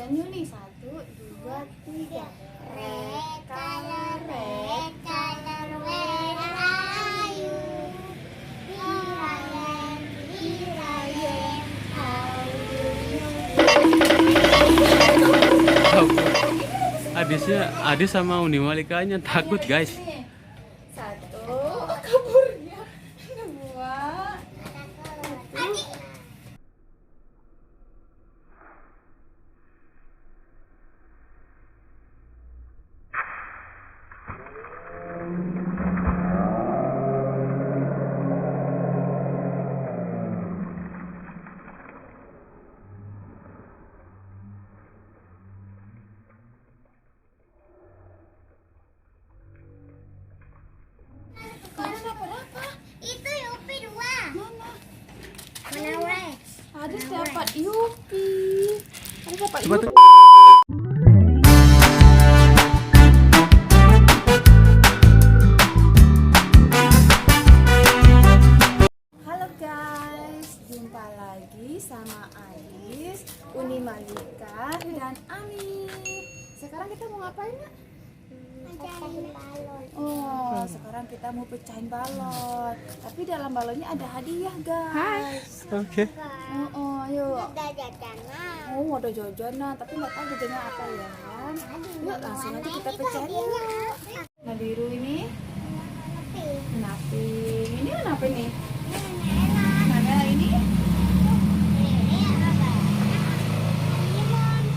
Nyanyi nih, 1, 2, 3. Red color, where are you? Here I am, how do you? Adis sama Uni Malikanya takut guys. Satu, kaburnya. Dua. Itu Yupi 2. Mana? Mana Rex? Adis dapat Yupi. Adis dapat Coba Yupi. tuh. Halo guys, jumpa lagi sama Adis, Uni Malika, dan Ami. Sekarang kita mau ngapain ya? Pecahin balon. Oh, sekarang kita mau pecahin balon. Tapi dalam balonnya ada hadiah guys. Oke. Oh, yuk. Ada jajanan. Oh, ada jajanan, tapi nggak tahu jajannya apa ya. Yuk, langsung aja kita pecahin yuk. Nah, biru ini kenapa? Ini kenapa nih? Nah, merah ini?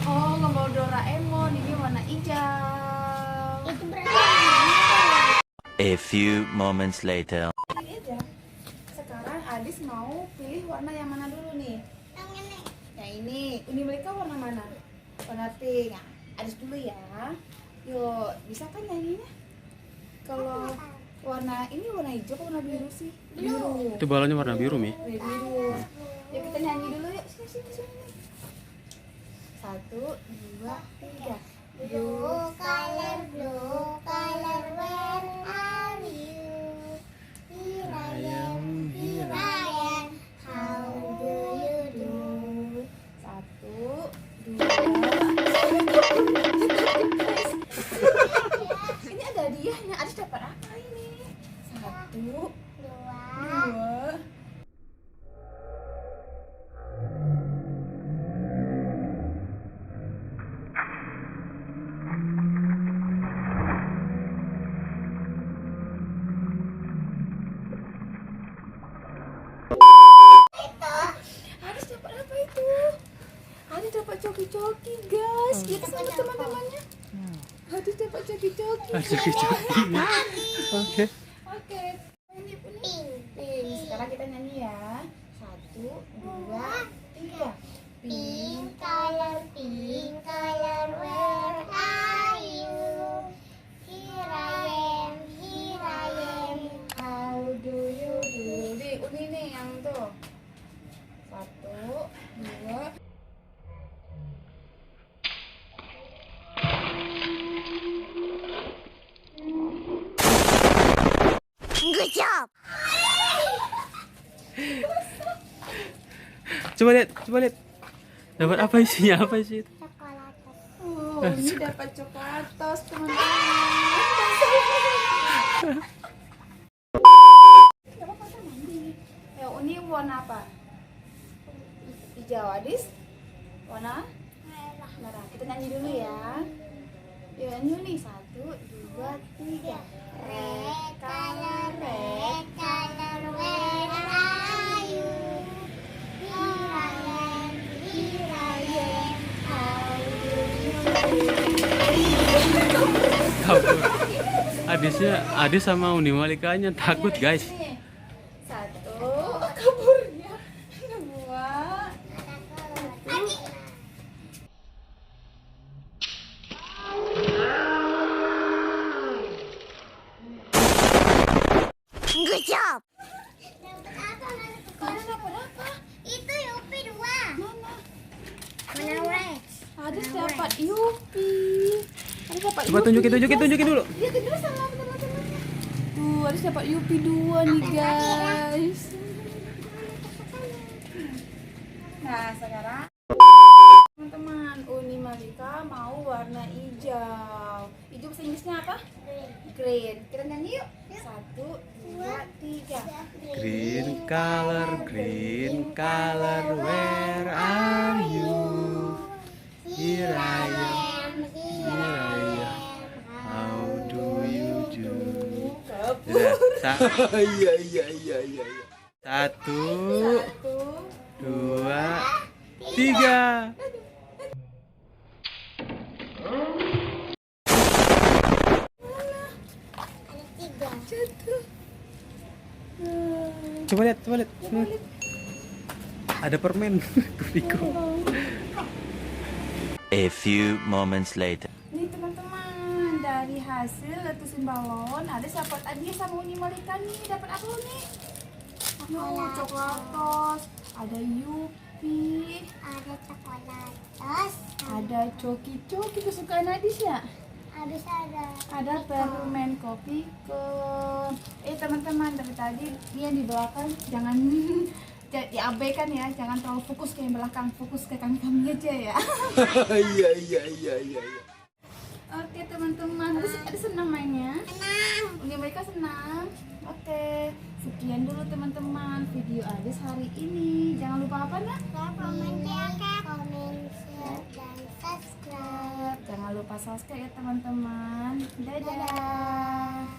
Oh, gambar Doraemon. Ini warna hijau. Itu berapa? A few moments later. Ini aja. Sekarang Adis mau pilih warna yang mana dulu nih? Yang ini. Yang ini. Uni Malika warna mana? Warna pink. Nah, Adis dulu ya. Yuk, bisa kan nyanyinya? Kalau warna ini warna hijau atau warna biru sih? Biru. Itu balonnya warna biru, Mi. Biru. Yuk kita nyanyi dulu yuk. Sini. 1, 2, 3. Blue color, where are you? Here I am, how do you do? 1, 2. Ini ada hadiahnya. Adis dapat apa ini? 1, 2. Adis dapat apa itu? Adis dapat coki-coki guys. Kita sama teman-temannya. Adis dapat coki-coki. Oke. Oke. Ini pink. Sekarang kita nyanyi ya. 1, 2, 3. Pink color, where are you? Here I am, How do you do? Di Uni nih yang tuh. 1, 2. Good job. Coba lihat. Dapat apa isinya? Apa sih itu? Coklat. Oh, ini dapat coklat tos teman-teman. Gak apa-apa kan mandi. Ya, Uni warna apa? Hijau. Adis warna merah. Kita nyanyi dulu ya. Yuk nyanyi nih. 1, 2, 3. Red color, where are you? Here I am, how do you do? Kabur. Adis sama Uni Malikanya takut guys. 1, kaburnya. 2. Good job. Mana dapat apa? Itu Yupi 2. Mana? Mana Rex? Adis dapat Yupi. Adis dapat Coba tunjukin dulu. Lihatin dulu sama teman-temannya. Tuh, Adis dapat Yupi 2 nih guys. Nah, sekarang teman-teman, Uni Malika mau warna hijau. Hijau bahasa Inggrisnya apa? Green. Kita nyanyi yuk. 1, 2, 3. Green color, where are you? Here I am, how do you do? Sudah, iya. 1, 2, 3. Ada 3. Jatuh. Coba lihat. Ada permen, Kupiko. A few moments later. Nih teman-teman, dari hasil letusin balon ada sahabat Adia sama Uni Malika nih. Dapat apa nih? Coklat tos, ada Yupi, Ada coklat tos. ada coki kesukaan Adis ya. Habis ada Permen kopi ke teman-teman, dari tadi ini yang di belakang jangan diabaikan ya, jangan terlalu fokus ke yang belakang, fokus ke kami aja ya. Iya. Oke teman-teman, ada senang mainnya. Senang. Uni mereka senang. Oke, sekian dulu teman-teman video Adis hari ini. Jangan lupa apa nak? Komen, share, dan subscribe. Jangan lupa subscribe ya teman-teman. Dadah.